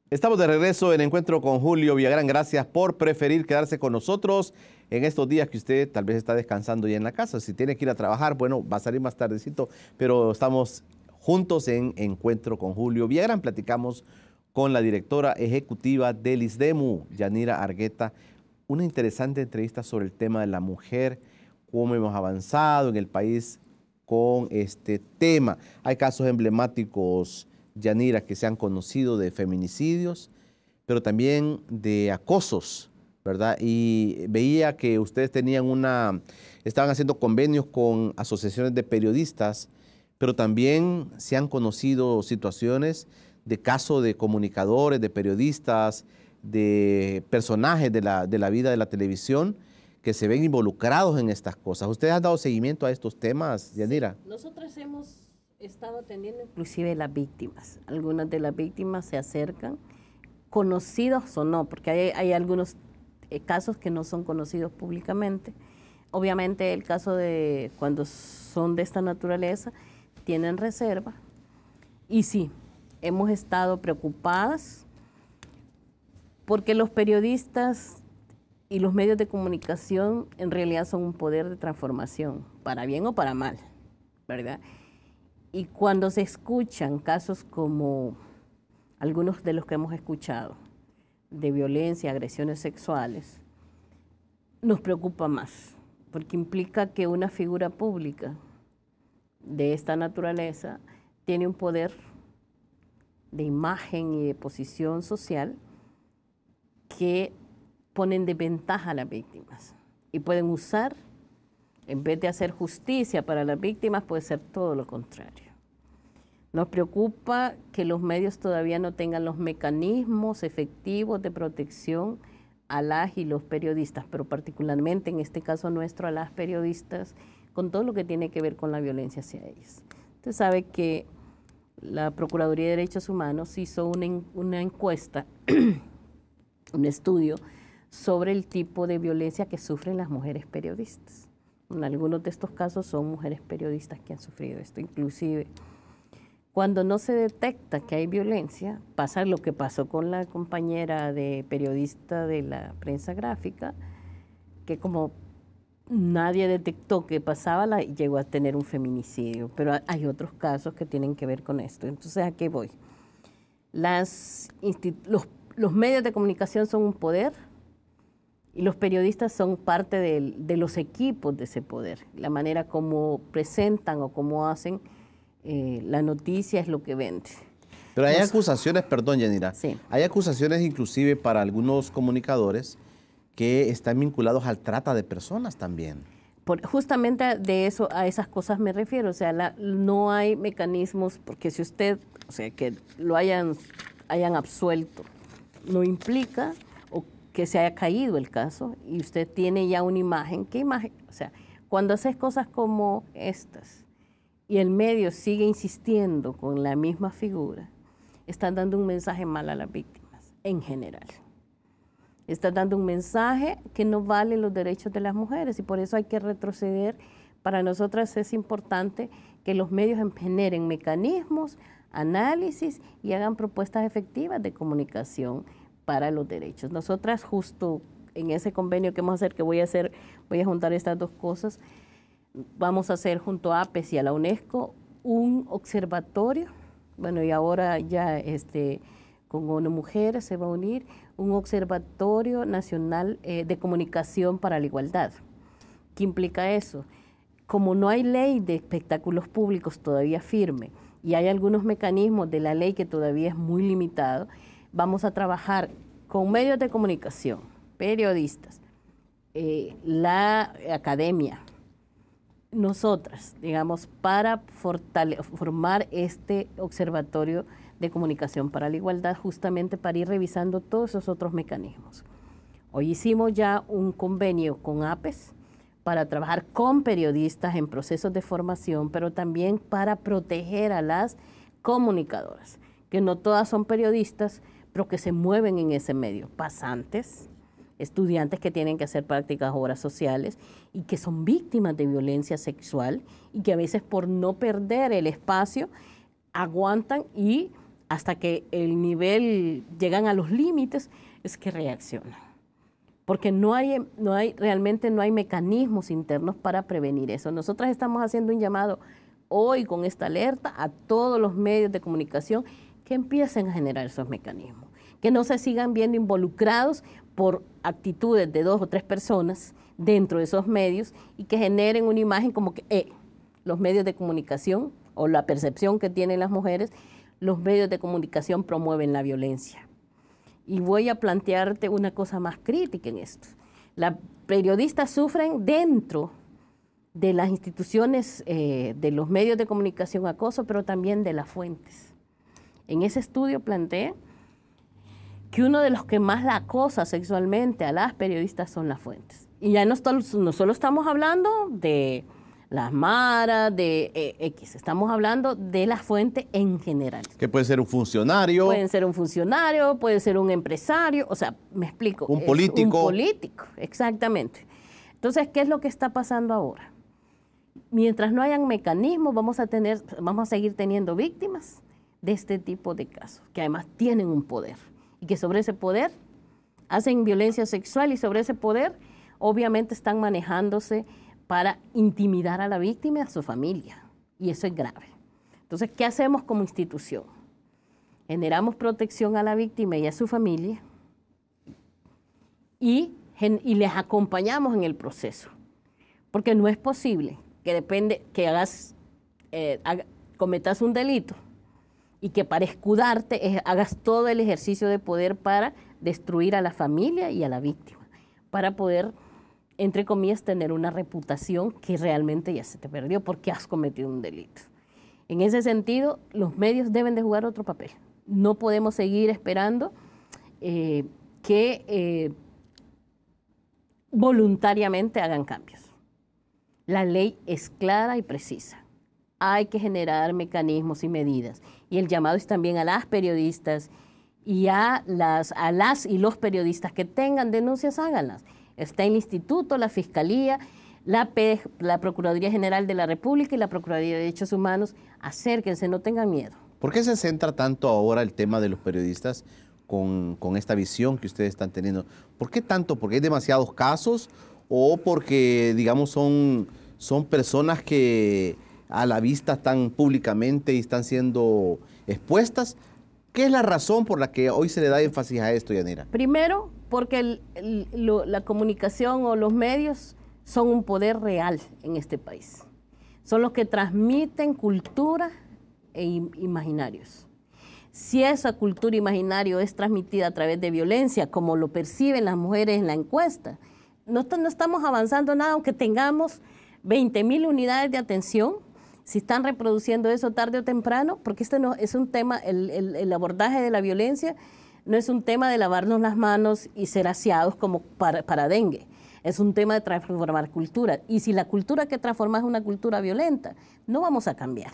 Estamos de regreso en Encuentro con Julio Villagrán. Gracias por preferir quedarse con nosotros en estos días que usted tal vez está descansando ya en la casa. Si tiene que ir a trabajar, bueno, va a salir más tardecito, pero estamos juntos en Encuentro con Julio Villagrán. Platicamos con la directora ejecutiva del ISDEMU, Yanira Argueta. Una interesante entrevista sobre el tema de la mujer, cómo hemos avanzado en el país con este tema. Hay casos emblemáticos, Yanira, que se han conocido de feminicidios, pero también de acosos, ¿verdad? Y veía que ustedes estaban haciendo convenios con asociaciones de periodistas, pero también se han conocido situaciones de casos de comunicadores, de periodistas, de personajes de la vida de la televisión que se ven involucrados en estas cosas. ¿Ustedes han dado seguimiento a estos temas, Yanira? Nosotros hemos estado atendiendo inclusive las víctimas. Algunas de las víctimas se acercan, conocidos o no, porque hay algunos casos que no son conocidos públicamente. Obviamente el caso de cuando son de esta naturaleza, tienen reserva. Y sí, hemos estado preocupadas porque los periodistas y los medios de comunicación en realidad son un poder de transformación, para bien o para mal, ¿verdad? Y cuando se escuchan casos como algunos de los que hemos escuchado, de violencia, agresiones sexuales, nos preocupa más, porque implica que una figura pública de esta naturaleza tiene un poder de imagen y de posición social que ponen de ventaja a las víctimas y pueden usar, en vez de hacer justicia para las víctimas, puede ser todo lo contrario. Nos preocupa que los medios todavía no tengan los mecanismos efectivos de protección a las y los periodistas, pero particularmente en este caso nuestro a las periodistas, con todo lo que tiene que ver con la violencia hacia ellas. Usted sabe que la Procuraduría de Derechos Humanos hizo una encuesta, un estudio sobre el tipo de violencia que sufren las mujeres periodistas. En algunos de estos casos son mujeres periodistas que han sufrido esto. Inclusive, cuando no se detecta que hay violencia, pasa lo que pasó con la compañera periodista de la prensa gráfica, que como nadie detectó que pasaba, llegó a tener un feminicidio. Pero hay otros casos que tienen que ver con esto. Entonces, ¿a qué voy? Los medios de comunicación son un poder y los periodistas son parte de los equipos de ese poder. La manera como presentan o como hacen la noticia es lo que vende. Pero hay acusaciones, perdón, Yanira, sí. Hay acusaciones inclusive para algunos comunicadores que están vinculados al trata de personas también. Justamente a esas cosas me refiero, o sea, no hay mecanismos, porque si usted, o sea, que lo hayan absuelto, no implica que se haya caído el caso y usted tiene ya una imagen. ¿Qué imagen? O sea, cuando haces cosas como estas y el medio sigue insistiendo con la misma figura, están dando un mensaje mal a las víctimas en general. Están dando un mensaje que no vale los derechos de las mujeres y por eso hay que retroceder. Para nosotras es importante que los medios generen mecanismos, análisis y hagan propuestas efectivas de comunicación para los derechos. Nosotras justo en ese convenio que vamos a hacer, voy a juntar estas dos cosas, vamos a hacer junto a APES y a la UNESCO un observatorio, bueno, y ahora ya con ONU Mujeres se va a unir, un observatorio nacional de comunicación para la igualdad. ¿Qué implica eso? Como no hay ley de espectáculos públicos todavía firme y hay algunos mecanismos de la ley que todavía es muy limitado, vamos a trabajar con medios de comunicación, periodistas, la academia, nosotras, digamos, para formar este observatorio de comunicación para la igualdad, justamente para ir revisando todos esos otros mecanismos. Hoy hicimos ya un convenio con APES para trabajar con periodistas en procesos de formación, pero también para proteger a las comunicadoras, que no todas son periodistas, pero que se mueven en ese medio, pasantes, estudiantes que tienen que hacer prácticas obras sociales y que son víctimas de violencia sexual y que a veces por no perder el espacio aguantan y hasta que el nivel llegan a los límites es que reaccionan. Porque realmente no hay mecanismos internos para prevenir eso. Nosotras estamos haciendo un llamado hoy con esta alerta a todos los medios de comunicación que empiecen a generar esos mecanismos, que no se sigan viendo involucrados por actitudes de 2 o 3 personas dentro de esos medios y que generen una imagen como que los medios de comunicación o la percepción que tienen las mujeres, los medios de comunicación promueven la violencia. Y voy a plantearte una cosa más crítica en esto. Las periodistas sufren dentro de las instituciones, de los medios de comunicación acoso, pero también de las fuentes. En ese estudio planteé que uno de los que más la acosa sexualmente a las periodistas son las fuentes. Y ya no solo estamos hablando de las maras, de X, estamos hablando de la fuente en general. Que puede ser un funcionario. Pueden ser un funcionario, puede ser un empresario, o sea, me explico. Un político. Un político, exactamente. Entonces, ¿qué es lo que está pasando ahora? Mientras no hayan mecanismos, vamos a seguir teniendo víctimas de este tipo de casos, que además tienen un poder y que sobre ese poder hacen violencia sexual y sobre ese poder obviamente están manejándose para intimidar a la víctima y a su familia. Y eso es grave. Entonces, ¿qué hacemos como institución? Generamos protección a la víctima y a su familia y les acompañamos en el proceso. Porque no es posible que cometas un delito y que para escudarte hagas todo el ejercicio de poder para destruir a la familia y a la víctima, para poder, entre comillas, tener una reputación que realmente ya se te perdió porque has cometido un delito. En ese sentido, los medios deben de jugar otro papel. No podemos seguir esperando que voluntariamente hagan cambios. La ley es clara y precisa. Hay que generar mecanismos y medidas. Y el llamado es también a las periodistas y a las y los periodistas que tengan denuncias, háganlas. Está el Instituto, la Fiscalía, la Procuraduría General de la República y la Procuraduría de Derechos Humanos. Acérquense, no tengan miedo. ¿Por qué se centra tanto ahora el tema de los periodistas con esta visión que ustedes están teniendo? ¿Por qué tanto? ¿Porque hay demasiados casos o porque, digamos, son personas que a la vista están públicamente y están siendo expuestas? ¿Qué es la razón por la que hoy se le da énfasis a esto, Yanira? Primero, porque la comunicación o los medios son un poder real en este país. Son los que transmiten cultura e imaginarios. Si esa cultura imaginario es transmitida a través de violencia, como lo perciben las mujeres en la encuesta, no estamos avanzando nada, aunque tengamos 20.000 unidades de atención. Si están reproduciendo eso tarde o temprano, porque este no es un tema, el abordaje de la violencia no es un tema de lavarnos las manos y ser aseados como para dengue. Es un tema de transformar cultura. Y si la cultura que transforma es una cultura violenta, no vamos a cambiar.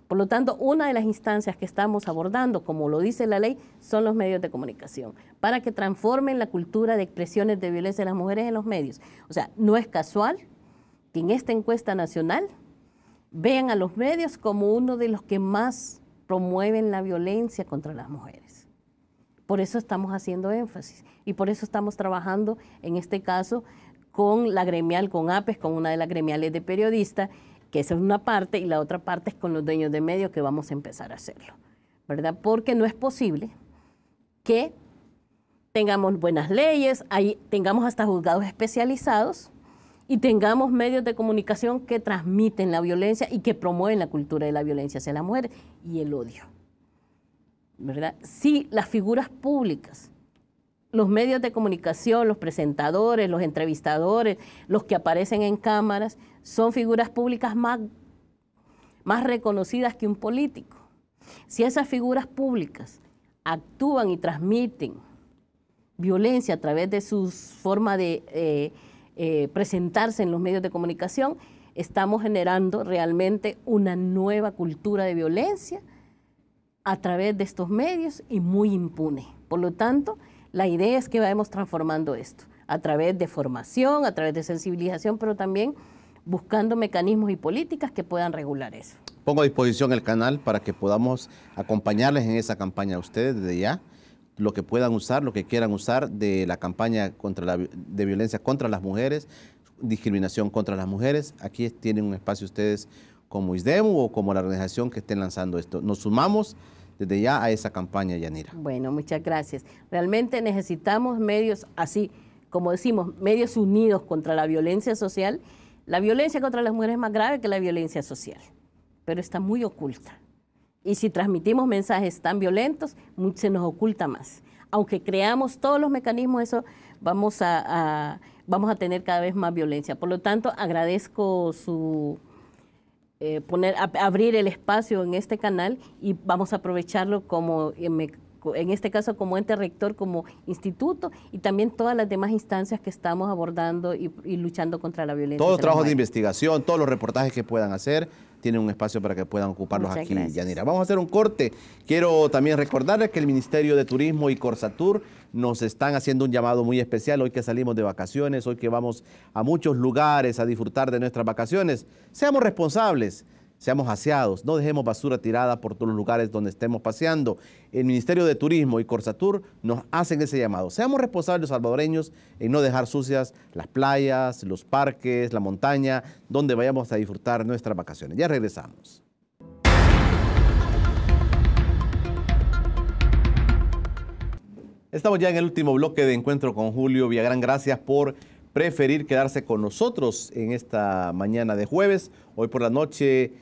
Por lo tanto, una de las instancias que estamos abordando, como lo dice la ley, son los medios de comunicación, para que transformen la cultura de expresiones de violencia de las mujeres en los medios. O sea, no es casual que en esta encuesta nacional vean a los medios como uno de los que más promueven la violencia contra las mujeres. Por eso estamos haciendo énfasis y por eso estamos trabajando, en este caso, con la gremial, con APES, con una de las gremiales de periodistas, que esa es una parte, y la otra parte es con los dueños de medios, que vamos a empezar a hacerlo, ¿verdad? Porque no es posible que tengamos buenas leyes, ahí tengamos hasta juzgados especializados y tengamos medios de comunicación que transmiten la violencia y que promueven la cultura de la violencia hacia las mujeres y el odio, ¿verdad? Si las figuras públicas, los medios de comunicación, los presentadores, los entrevistadores, los que aparecen en cámaras, son figuras públicas más reconocidas que un político. Si esas figuras públicas actúan y transmiten violencia a través de sus formas de presentarse en los medios de comunicación, estamos generando realmente una nueva cultura de violencia a través de estos medios y muy impune. Por lo tanto, la idea es que vayamos transformando esto a través de formación, a través de sensibilización, pero también buscando mecanismos y políticas que puedan regular eso. Pongo a disposición el canal para que podamos acompañarles en esa campaña a ustedes desde ya, lo que puedan usar, lo que quieran usar de la campaña de violencia contra las mujeres, discriminación contra las mujeres. Aquí tienen un espacio ustedes como ISDEMU o como la organización que estén lanzando esto. Nos sumamos desde ya a esa campaña, Yanira. Bueno, muchas gracias. Realmente necesitamos medios así, como decimos, medios unidos contra la violencia social. La violencia contra las mujeres es más grave que la violencia social, pero está muy oculta. Y si transmitimos mensajes tan violentos, se nos oculta más. Aunque creamos todos los mecanismos, eso vamos a tener cada vez más violencia. Por lo tanto, agradezco su abrir el espacio en este canal y vamos a aprovecharlo como en este caso como ente rector, como instituto y también todas las demás instancias que estamos abordando y luchando contra la violencia. Todos los trabajos de investigación, todos los reportajes que puedan hacer, tienen un espacio para que puedan ocuparlos. Muchas aquí, gracias. Yanira. Vamos a hacer un corte. Quiero también recordarles que el Ministerio de Turismo y Corsatur nos están haciendo un llamado muy especial hoy que salimos de vacaciones, hoy que vamos a muchos lugares a disfrutar de nuestras vacaciones. Seamos responsables. Seamos aseados, no dejemos basura tirada por todos los lugares donde estemos paseando. El Ministerio de Turismo y Corsatur nos hacen ese llamado. Seamos responsables salvadoreños en no dejar sucias las playas, los parques, la montaña, donde vayamos a disfrutar nuestras vacaciones. Ya regresamos. Estamos ya en el último bloque de Encuentro con Julio Villagrán. Gracias por preferir quedarse con nosotros en esta mañana de jueves. Hoy por la noche,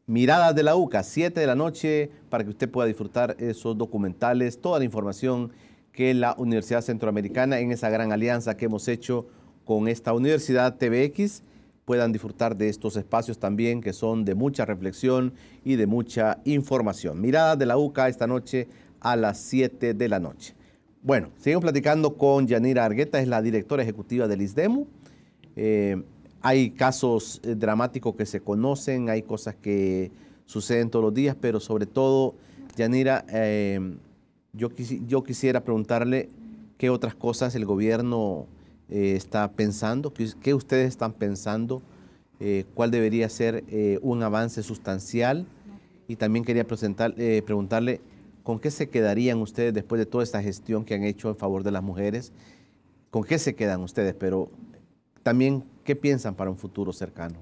Miradas de la UCA, 7 de la noche, para que usted pueda disfrutar esos documentales, toda la información que la Universidad Centroamericana, en esa gran alianza que hemos hecho con esta Universidad TVX, puedan disfrutar de estos espacios también que son de mucha reflexión y de mucha información. Miradas de la UCA esta noche a las 7 de la noche. Bueno, seguimos platicando con Yanira Argueta, es la directora ejecutiva del ISDEMU. Hay casos dramáticos que se conocen, hay cosas que suceden todos los días, pero sobre todo, Yanira, yo quisiera preguntarle qué otras cosas el gobierno está pensando, qué ustedes están pensando, cuál debería ser un avance sustancial, y también quería preguntarle con qué se quedarían ustedes después de toda esta gestión que han hecho en favor de las mujeres, con qué se quedan ustedes, pero también qué piensan para un futuro cercano.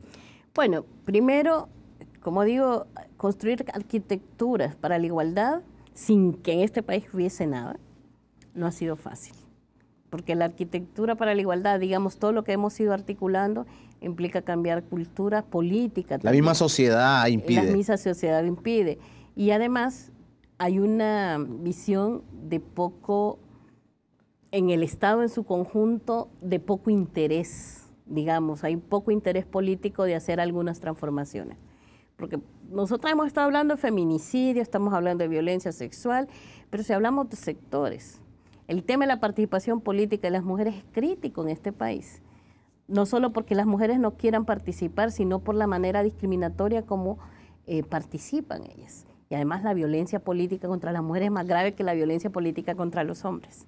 Bueno, primero, como digo, construir arquitecturas para la igualdad sin que en este país hubiese nada, no ha sido fácil. Porque la arquitectura para la igualdad, digamos, todo lo que hemos ido articulando implica cambiar cultura, política. La misma sociedad impide. La misma sociedad impide. Y además hay una visión de poco, en el Estado en su conjunto, de poco interés, digamos. Hay poco interés político de hacer algunas transformaciones. Porque nosotros hemos estado hablando de feminicidio, estamos hablando de violencia sexual, pero si hablamos de sectores, el tema de la participación política de las mujeres es crítico en este país. no solo porque las mujeres no quieran participar, sino por la manera discriminatoria como participan ellas. Y además la violencia política contra las mujeres es más grave que la violencia política contra los hombres,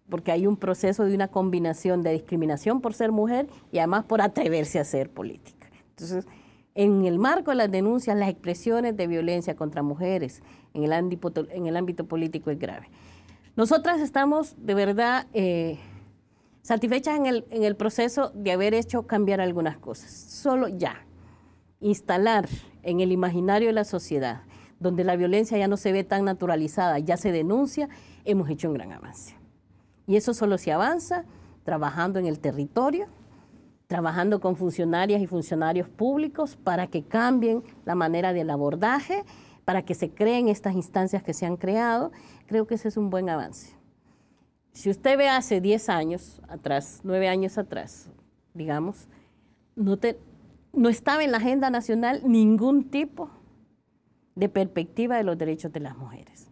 porque hay un proceso de una combinación de discriminación por ser mujer y además por atreverse a hacer política. Entonces, en el marco de las denuncias, las expresiones de violencia contra mujeres en el ámbito político es grave. Nosotras estamos de verdad satisfechas en el proceso de haber hecho cambiar algunas cosas. Solo ya instalar en el imaginario de la sociedad, donde la violencia ya no se ve tan naturalizada, ya se denuncia, hemos hecho un gran avance. Y eso solo se avanza trabajando en el territorio, trabajando con funcionarias y funcionarios públicos para que cambien la manera del abordaje, para que se creen estas instancias que se han creado. Creo que ese es un buen avance. Si usted ve hace 10 años atrás, 9 años atrás, digamos, no estaba en la agenda nacional ningún tipo de perspectiva de los derechos de las mujeres.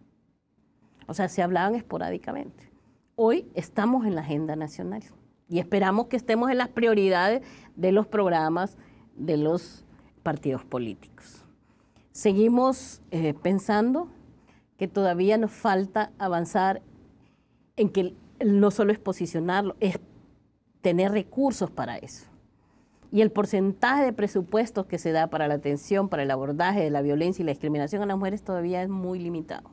O sea, se hablaban esporádicamente. Hoy estamos en la agenda nacional y esperamos que estemos en las prioridades de los programas de los partidos políticos. Seguimos pensando que todavía nos falta avanzar en que no solo es posicionarlo, es tener recursos para eso. Y el porcentaje de presupuestos que se da para la atención, para el abordaje de la violencia y la discriminación a las mujeres todavía es muy limitado.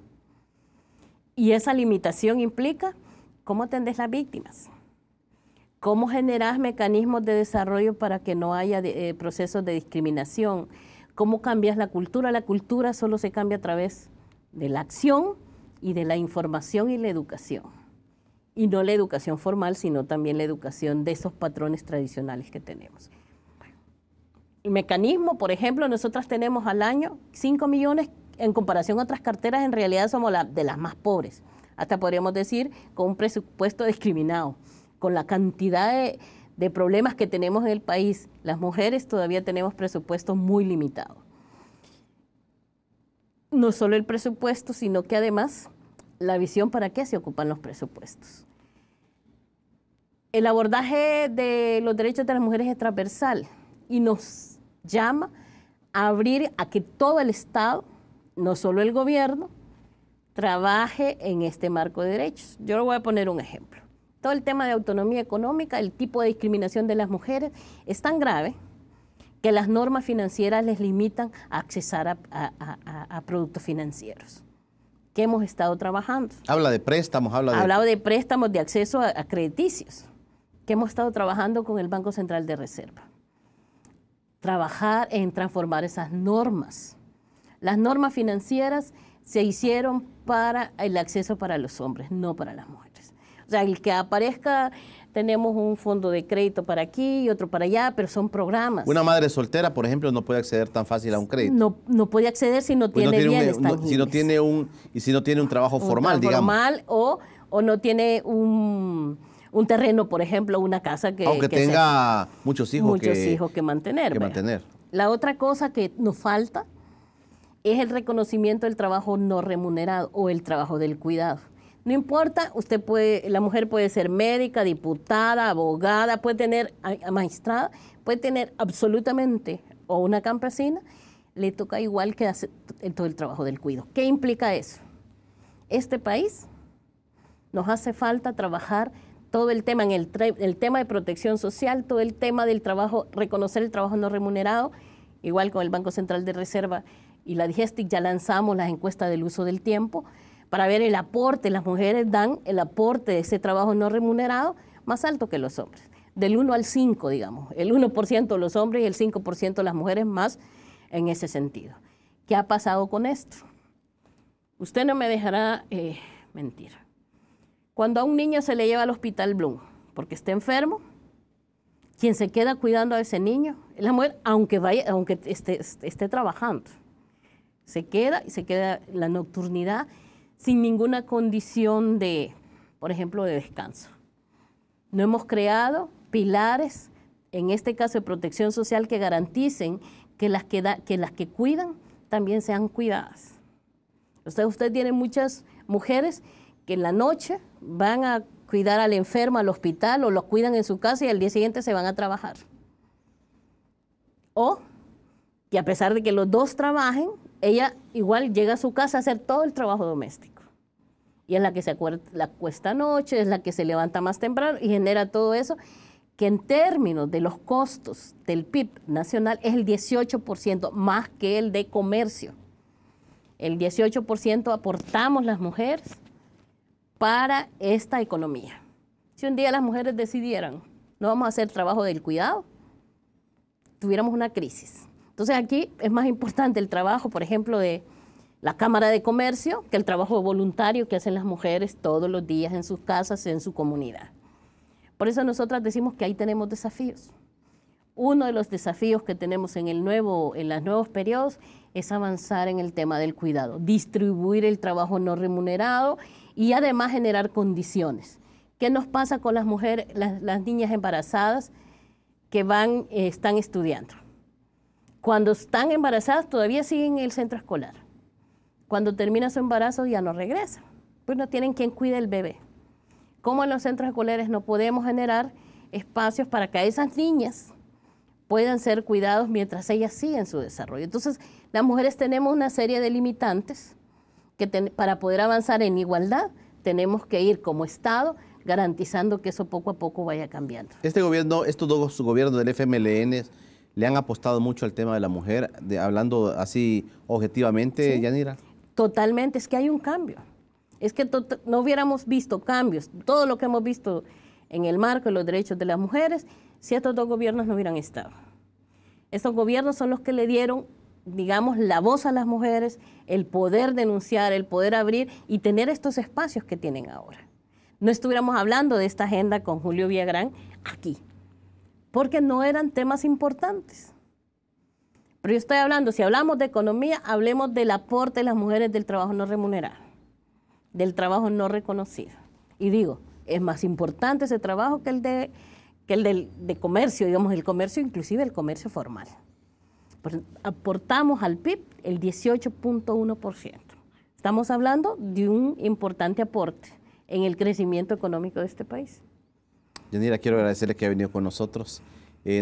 Y esa limitación implica cómo atendés las víctimas, cómo generás mecanismos de desarrollo para que no haya procesos de discriminación, cómo cambias la cultura. La cultura solo se cambia a través de la acción y de la información y la educación. Y no la educación formal, sino también la educación de esos patrones tradicionales que tenemos. El mecanismo, por ejemplo, nosotras tenemos al año 5 millones, en comparación a otras carteras, en realidad somos de las más pobres. Hasta podríamos decir con un presupuesto discriminado, con la cantidad de problemas que tenemos en el país. Las mujeres todavía tenemos presupuestos muy limitados. No solo el presupuesto, sino que además la visión para qué se ocupan los presupuestos. El abordaje de los derechos de las mujeres es transversal y nos llama a abrir a que todo el Estado, no solo el gobierno, trabaje en este marco de derechos. Yo le voy a poner un ejemplo. Todo el tema de autonomía económica, el tipo de discriminación de las mujeres es tan grave que las normas financieras les limitan a accesar a productos financieros. ¿Qué hemos estado trabajando? Habla de préstamos, Hablaba de préstamos, de acceso a crediticios, que hemos estado trabajando con el Banco Central de Reserva. Trabajar en transformar esas normas. Las normas financieras se hicieron para el acceso para los hombres, no para las mujeres. O sea, el que aparezca, tenemos un fondo de crédito para aquí y otro para allá, pero son programas. Una madre soltera, por ejemplo, no puede acceder tan fácil a un crédito. No puede acceder si no tiene bienes tangibles. Si no tiene un trabajo formal, digamos. Formal o no tiene un terreno, por ejemplo, una casa que... Aunque tenga muchos hijos que mantener. La otra cosa que nos falta es el reconocimiento del trabajo no remunerado o el trabajo del cuidado. No importa, la mujer puede ser médica, diputada, abogada, puede tener magistrada, puede tener absolutamente, o una campesina, le toca igual que hacer todo el trabajo del cuidado. ¿Qué implica eso? Este país nos hace falta trabajar todo el tema, el tema de protección social, todo el tema del trabajo, reconocer el trabajo no remunerado, igual con el Banco Central de Reserva y la DIGESTIC ya lanzamos las encuestas del uso del tiempo para ver el aporte. Las mujeres dan el aporte de ese trabajo no remunerado más alto que los hombres, del 1 al 5, digamos, el 1% los hombres y el 5% las mujeres más en ese sentido. ¿Qué ha pasado con esto? Usted no me dejará mentir. Cuando a un niño se le lleva al hospital Bloom porque está enfermo, quien se queda cuidando a ese niño es la mujer, aunque esté trabajando. Se queda la nocturnidad sin ninguna condición de, por ejemplo, de descanso. No hemos creado pilares, en este caso de protección social, que garanticen que las que cuidan también sean cuidadas. Usted tiene muchas mujeres que en la noche van a cuidar al enfermo al hospital o lo cuidan en su casa y al día siguiente se van a trabajar. O que a pesar de que los dos trabajen, ella igual llega a su casa a hacer todo el trabajo doméstico. Y es la que se acuesta anoche, es la que se levanta más temprano y genera todo eso, que en términos de los costos del PIB nacional es el 18% más que el de comercio. El 18% aportamos las mujeres para esta economía. Si un día las mujeres decidieran, no vamos a hacer trabajo del cuidado, tuviéramos una crisis. Entonces aquí es más importante el trabajo, por ejemplo, de la Cámara de Comercio, que el trabajo voluntario que hacen las mujeres todos los días en sus casas, en su comunidad. Por eso nosotras decimos que ahí tenemos desafíos. Uno de los desafíos que tenemos en los nuevos periodos es avanzar en el tema del cuidado, distribuir el trabajo no remunerado y además generar condiciones. ¿Qué nos pasa con las mujeres, las niñas embarazadas que están estudiando? Cuando están embarazadas todavía siguen en el centro escolar. Cuando termina su embarazo ya no regresan, pues no tienen quien cuide el bebé. Como en los centros escolares no podemos generar espacios para que esas niñas puedan ser cuidados mientras ellas siguen su desarrollo. Entonces, las mujeres tenemos una serie de limitantes que para poder avanzar en igualdad tenemos que ir como Estado garantizando que eso poco a poco vaya cambiando. Este gobierno, estos dos gobiernos del FMLN le han apostado mucho al tema de la mujer, hablando así objetivamente, ¿sí? Yanira. Totalmente, es que hay un cambio. Es que no hubiéramos visto cambios, todo lo que hemos visto en el marco de los derechos de las mujeres, si estos dos gobiernos no hubieran estado. Estos gobiernos son los que le dieron, digamos, la voz a las mujeres, el poder denunciar, el poder abrir y tener estos espacios que tienen ahora. No estuviéramos hablando de esta agenda con Julio Villagrán aquí, porque no eran temas importantes. Pero yo estoy hablando, si hablamos de economía, hablemos del aporte de las mujeres del trabajo no remunerado, del trabajo no reconocido. Y digo, es más importante ese trabajo que el de comercio, digamos, el comercio, inclusive el comercio formal. Pues aportamos al PIB el 18.1%. Estamos hablando de un importante aporte en el crecimiento económico de este país. Yanira, quiero agradecerle que ha venido con nosotros.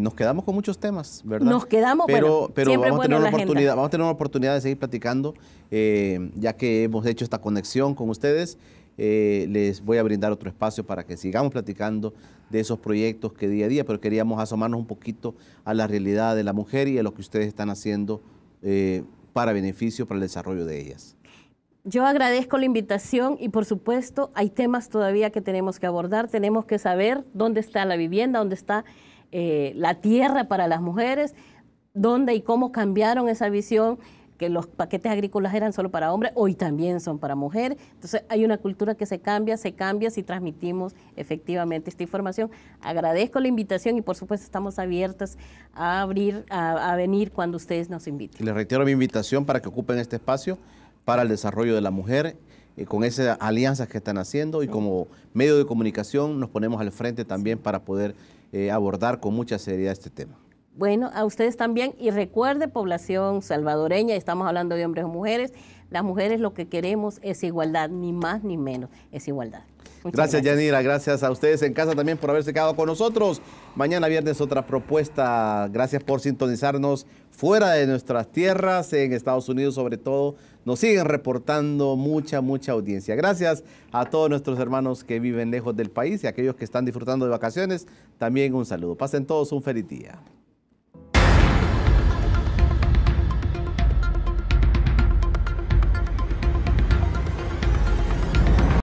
Nos quedamos con muchos temas, ¿verdad? Nos quedamos, pero vamos a tener una oportunidad de seguir platicando, ya que hemos hecho esta conexión con ustedes. Les voy a brindar otro espacio para que sigamos platicando de esos proyectos que día a día, pero queríamos asomarnos un poquito a la realidad de la mujer y a lo que ustedes están haciendo para beneficio, para el desarrollo de ellas. Yo agradezco la invitación y por supuesto hay temas todavía que tenemos que abordar. Tenemos que saber dónde está la vivienda, dónde está la tierra para las mujeres, dónde y cómo cambiaron esa visión, que los paquetes agrícolas eran solo para hombres, hoy también son para mujeres. Entonces hay una cultura que se cambia si transmitimos efectivamente esta información. Agradezco la invitación y por supuesto estamos abiertas a venir cuando ustedes nos inviten. Les reitero mi invitación para que ocupen este espacio para el desarrollo de la mujer, con esas alianzas que están haciendo y como medio de comunicación nos ponemos al frente también para poder abordar con mucha seriedad este tema. Bueno, a ustedes también, y recuerde, población salvadoreña, estamos hablando de hombres o mujeres, las mujeres lo que queremos es igualdad, ni más ni menos, es igualdad. Gracias, Yanira, gracias a ustedes en casa también por haberse quedado con nosotros. Mañana viernes otra propuesta, gracias por sintonizarnos fuera de nuestras tierras, en Estados Unidos sobre todo, nos siguen reportando mucha audiencia. Gracias a todos nuestros hermanos que viven lejos del país y a aquellos que están disfrutando de vacaciones, también un saludo. Pasen todos un feliz día.